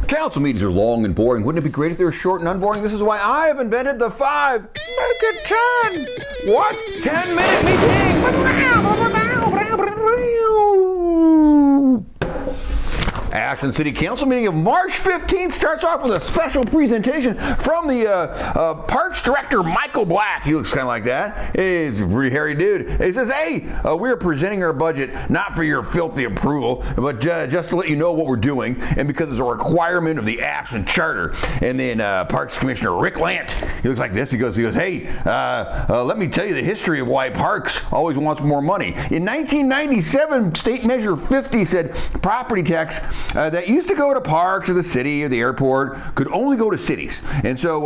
Council meetings are long and boring. Wouldn't it be great if they were short and unboring? This is why I have invented the 5. Make it 10. What? 10-minute meeting. Ashland City Council meeting of March 15th starts off with a special presentation from the Parks Director, Michael Black. He looks kind of like that. He's a pretty hairy dude. He says, hey, we're presenting our budget not for your filthy approval, but just to let you know what we're doing, and because it's a requirement of the Ashland Charter. And then Parks Commissioner Rick Lant, he looks like this. He goes, hey, let me tell you the history of why Parks always wants more money. In 1997, State Measure 50 said property tax that used to go to parks or the city or the airport could only go to cities. And so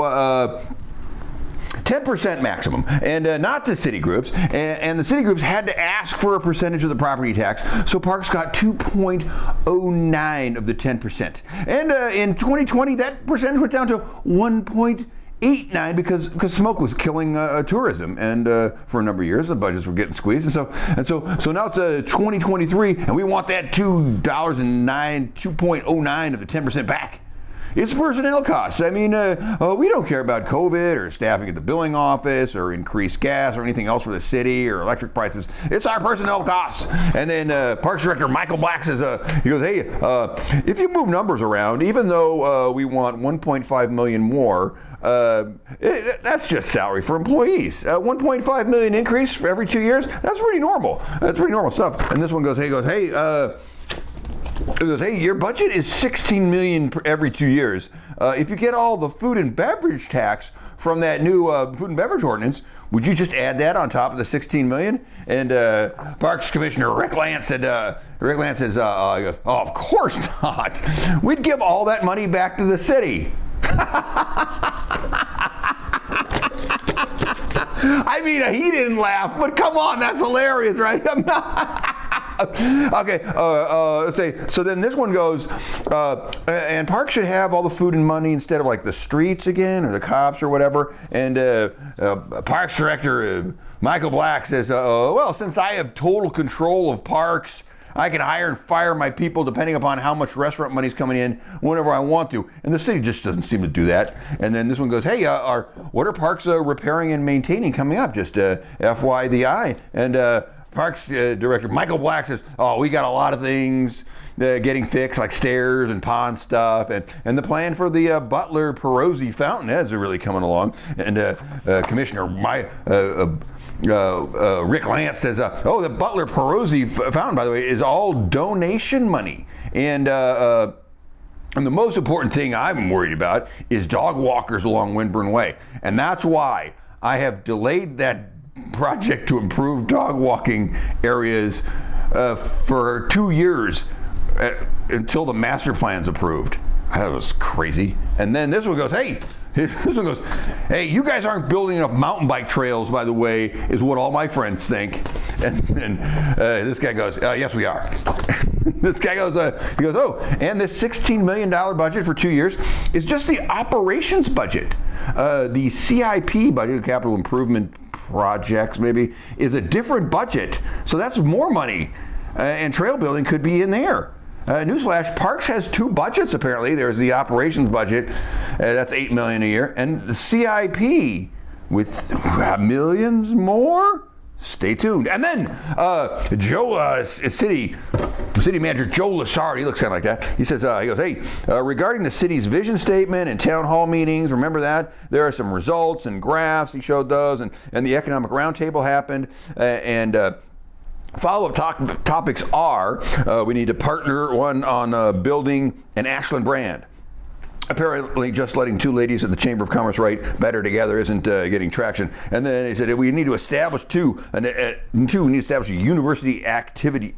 10% maximum, and not to city groups. And the city groups had to ask for a percentage of the property tax. So parks got 2.09 of the 10%. And in 2020, that percentage went down to 1.89 because smoke was killing tourism, and for a number of years the budgets were getting squeezed, and so now it's 2023, and we want that $2.09 of the 10% back. It's personnel costs. I mean, we don't care about COVID or staffing at the billing office or increased gas or anything else for the city or electric prices. It's our personnel costs. And then Parks Director Michael Black says, he goes, hey, if you move numbers around, even though we want 1.5 million more, that's just salary for employees. 1.5 million increase for every 2 years. That's pretty normal. That's pretty normal stuff. And this one goes, hey, your budget is 16 million every 2 years. If you get all the food and beverage tax from that new food and beverage ordinance, would you just add that on top of the 16 million? And Parks Commissioner Rick Lant said, he goes, oh, of course not. We'd give all that money back to the city. I mean, he didn't laugh, but come on, that's hilarious, right? Okay, let's say, so then this one goes, and parks should have all the food and money instead of like the streets again, or the cops or whatever. And Parks Director Michael Black says, well, since I have total control of parks, I can hire and fire my people depending upon how much restaurant money's coming in whenever I want to. And the city just doesn't seem to do that. And then this one goes, hey, what are parks repairing and maintaining coming up? Just FYI. And Parks Director Michael Black says, oh, we got a lot of things getting fixed, like stairs and pond stuff. And the plan for the Butler Perozzi fountainheads are really coming along. And Commissioner Rick Lant says, the Butler Perozzi fountain, by the way, is all donation money. And the most important thing I'm worried about is dog walkers along Windburn Way. And that's why I have delayed that project to improve dog walking areas for 2 years until the master plan's approved. That was crazy. And then this one goes, hey, you guys aren't building enough mountain bike trails, by the way, is what all my friends think. And this guy goes, yes, we are. This guy goes, and this $16 million budget for 2 years is just the operations budget. The CIP budget, capital improvement projects maybe, is a different budget. So that's more money. And trail building could be in there. Newsflash, Parks has 2 budgets apparently. There's the operations budget, that's $8 million a year, and the CIP with millions more. Stay tuned. And then City Manager Joe Lessard, he looks kind of like that. He says, he goes, hey, regarding the city's vision statement and town hall meetings, remember that? There are some results and graphs. He showed those, and the economic roundtable happened, follow-up topics are, we need to partner on building an Ashland brand. Apparently just letting 2 ladies at the Chamber of Commerce write better together isn't getting traction. And then he said we need to establish we need to establish a university activity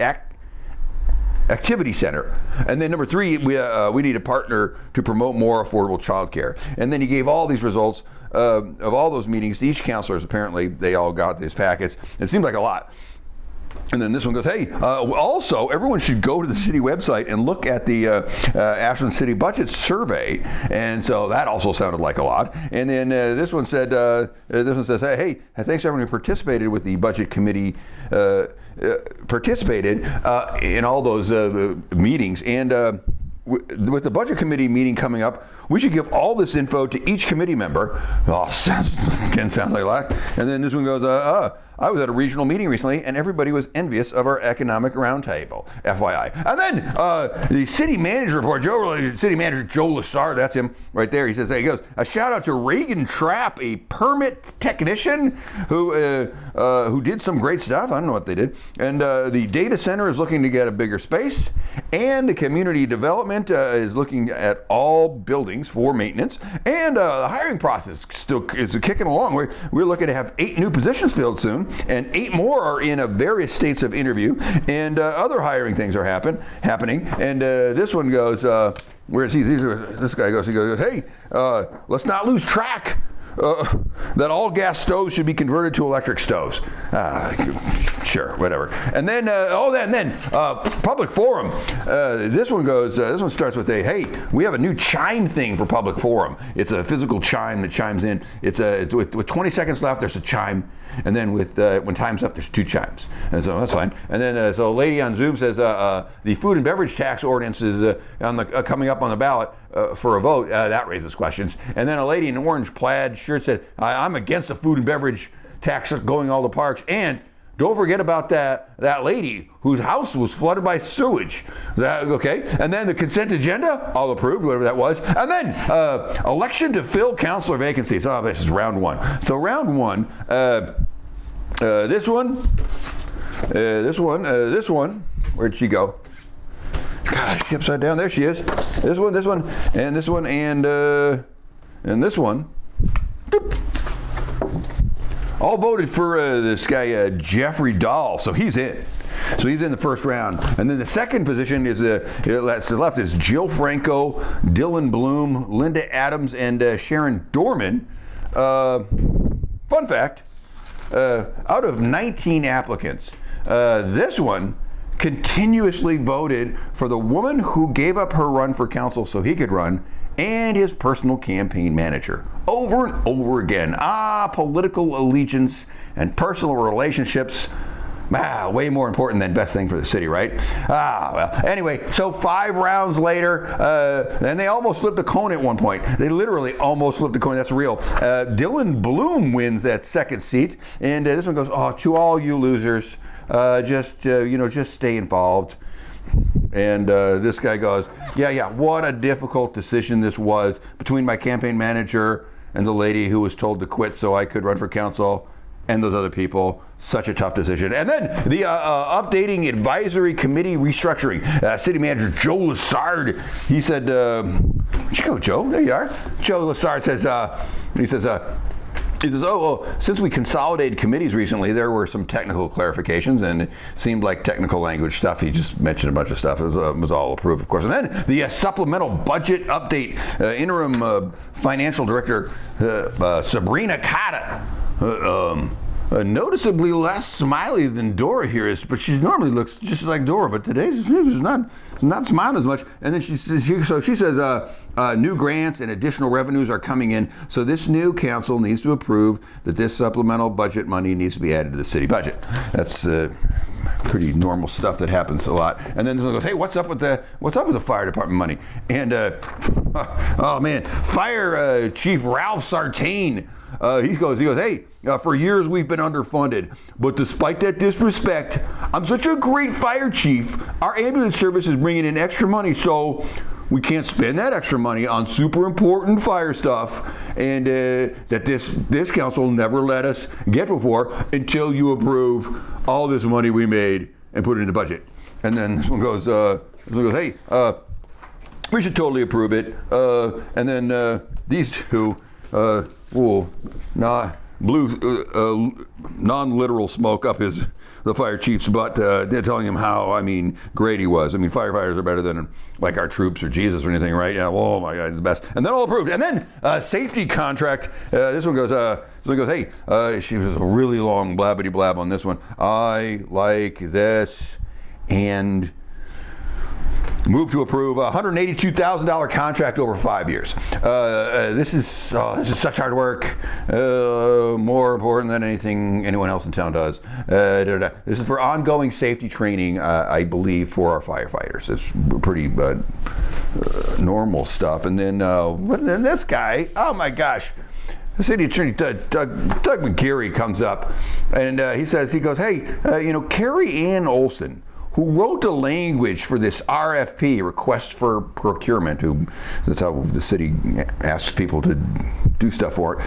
center. And then number 3, we need a partner to promote more affordable childcare. And then he gave all these results of all those meetings to each counselors. Apparently they all got these packets. It seemed like a lot. And then this one goes, hey, also, everyone should go to the city website and look at the Ashland City Budget Survey. And so that also sounded like a lot. And then this one says, hey, thanks to everyone who participated with the Budget Committee, participated in all those meetings. And with the budget committee meeting coming up, we should give all this info to each committee member. Oh, sounds like a lot. And then this one goes, I was at a regional meeting recently, and everybody was envious of our economic roundtable, FYI. And then the city manager report, City Manager Joe Lessard, that's him right there. He says, he goes, a shout out to Reagan Trapp, a permit technician who did some great stuff. I don't know what they did. And the data center is looking to get a bigger space, and the community development is looking at all buildings for maintenance. And the hiring process still is kicking along. We're looking to have 8 new positions filled soon, and 8 more are in various states of interview, and other hiring things are happening. And this one goes, where is he? This guy goes, he goes, hey, let's not lose track that all gas stoves should be converted to electric stoves. Sure, whatever. And then, public forum. This one starts with hey, we have a new chime thing for public forum. It's a physical chime that chimes in. It's with 20 seconds left, there's a chime. And then when time's up, there's 2 chimes. And so that's fine. And then, so a lady on Zoom says the food and beverage tax ordinance is coming up on the ballot for a vote. That raises questions. And then a lady in an orange plaid shirt said, I'm against the food and beverage tax going all the parks. And don't forget about that lady whose house was flooded by sewage. Okay? And then the consent agenda, all approved, whatever that was. And then election to fill councilor vacancies. Oh, this is round 1. So round 1, this one, where'd she go? God, she upside down. There she is. This one, and this one, and this one. Doop. All voted for this guy, Jeffrey Dahl, so he's in. So he's in the first round. And then the second position is, to the left is Jill Franco, Dylan Bloom, Linda Adams, and Sharon Dorman. Fun fact, out of 19 applicants, this one continuously voted for the woman who gave up her run for council so he could run, and his personal campaign manager. Over and over again. Political allegiance and personal relationships. Way more important than best thing for the city, right? Well, anyway, so 5 rounds later, and they almost flipped a coin at one point. They literally almost flipped a coin. That's real. Dylan Bloom wins that second seat, and this one goes, to all you losers, just stay involved. And this guy goes, yeah, what a difficult decision this was between my campaign manager and the lady who was told to quit so I could run for council and those other people. Such a tough decision. And then the updating advisory committee restructuring. City Manager Joe Lessard, he said, where'd you go, Joe? There you are. Joe Lessard says, he says, since we consolidated committees recently, there were some technical clarifications, and it seemed like technical language stuff. He just mentioned a bunch of stuff. It was all approved, of course. And then the supplemental budget update. Interim financial director Sabrina Cotta. Noticeably less smiley than Dora here is, but she normally looks just like Dora, but today she's not smiling as much. And then she says new grants and additional revenues are coming in, so this new council needs to approve that this supplemental budget money needs to be added to the city budget. That's pretty normal stuff that happens a lot. And then someone goes, hey, what's up with the fire department money? And oh man, fire chief Ralph Sartain. He goes, hey, for years we've been underfunded, but despite that disrespect, I'm such a great fire chief, our ambulance service is bringing in extra money, so we can't spend that extra money on super important fire stuff, and that this council never let us get before until you approve all this money we made and put it in the budget. And then this one goes, hey, we should totally approve it. And then these two, blew non-literal smoke up the fire chief's butt. They're telling him how, great he was. Firefighters are better than like our troops or Jesus or anything, right? Yeah. Oh my God, he's the best. And then all approved. And then safety contract. This one goes, hey, she was a really long blabbity blab on this one. I like this, and Move to approve a $182,000 contract over 5 years. This is such hard work. More important than anything anyone else in town does. This is for ongoing safety training, I believe, for our firefighters. It's pretty normal stuff. And then this guy, oh my gosh. The city attorney, Doug McGarry, comes up and he goes, hey, Carrie Ann Olson, who wrote the language for this RFP, request for procurement, that's how the city asks people to do stuff for it,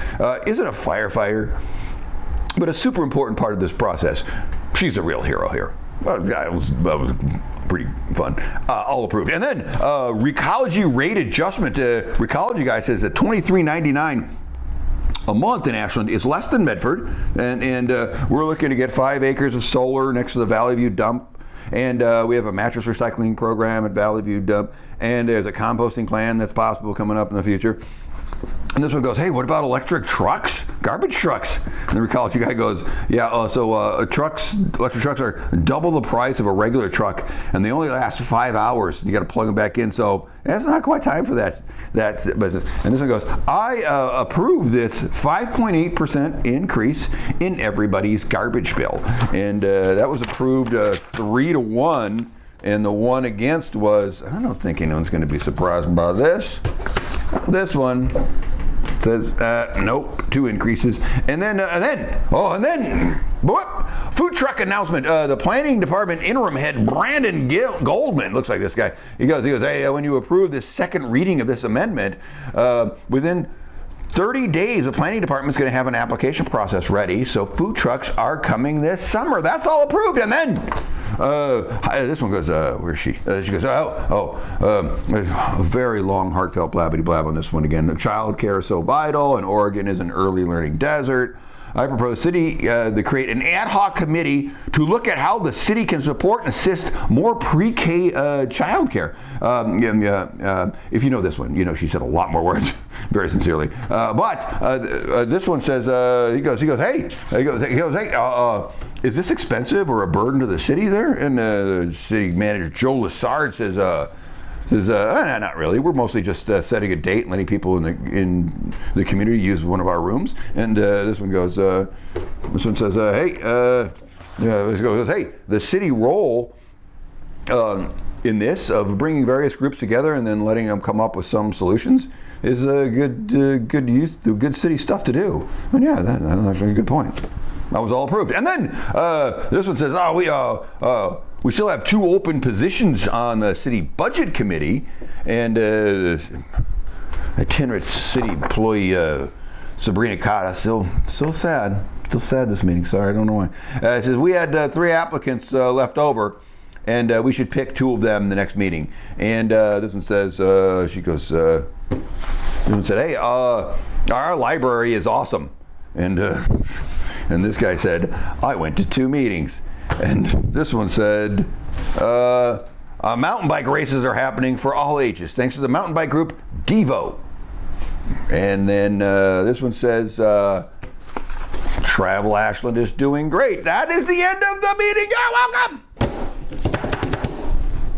isn't a firefighter, but a super important part of this process. She's a real hero here. Well, that was pretty fun. All approved. And then Recology rate adjustment. Recology guy says that $23.99 a month in Ashland is less than Medford, and we're looking to get 5 acres of solar next to the Valley View dump. And we have a mattress recycling program at Valley View Dump, and there's a composting plan that's possible coming up in the future. And this one goes, hey, what about electric trucks? Garbage trucks. And the Recology guy goes, yeah, electric trucks are double the price of a regular truck, and they only last 5 hours. You got to plug them back in, so it's not quite time for that business. And this one goes, I approve this 5.8% increase in everybody's garbage bill. And that was approved 3-1, and the one against was, I don't think anyone's going to be surprised by this. This one says, nope, 2 increases. And then, food truck announcement. The planning department interim head, Brandon Goldman, looks like this guy. He goes, hey, when you approve this second reading of this amendment, within 30 days, the planning department's going to have an application process ready. So food trucks are coming this summer. That's all approved. And then this one goes, where's she? She goes, a very long, heartfelt blabbity blab on this one again. Child care is so vital, and Oregon is an early learning desert. I propose city to create an ad hoc committee to look at how the city can support and assist more pre-K child care. If you know this one, she said a lot more words, very sincerely. But this one says, he goes, hey, is this expensive or a burden to the city there? And the city manager, Joe Lessard, says, not really. We're mostly just setting a date and letting people in the community use one of our rooms. And this one goes, this one says, hey, the city role in this of bringing various groups together and then letting them come up with some solutions is a good city stuff to do. And yeah, that's actually a good point. That was all approved. And then this one says, we still have 2 open positions on the city budget committee, and itinerant city employee Sabrina Cotta, still sad this meeting. Sorry, I don't know why. It says we had 3 applicants left over, and we should pick 2 of them the next meeting. And this one says, she goes, this one said, hey, our library is awesome, and this guy said, I went to 2 meetings. And this one said, mountain bike races are happening for all ages, thanks to the mountain bike group Devo. And then this one says, Travel Ashland is doing great. That is the end of the meeting. You're welcome.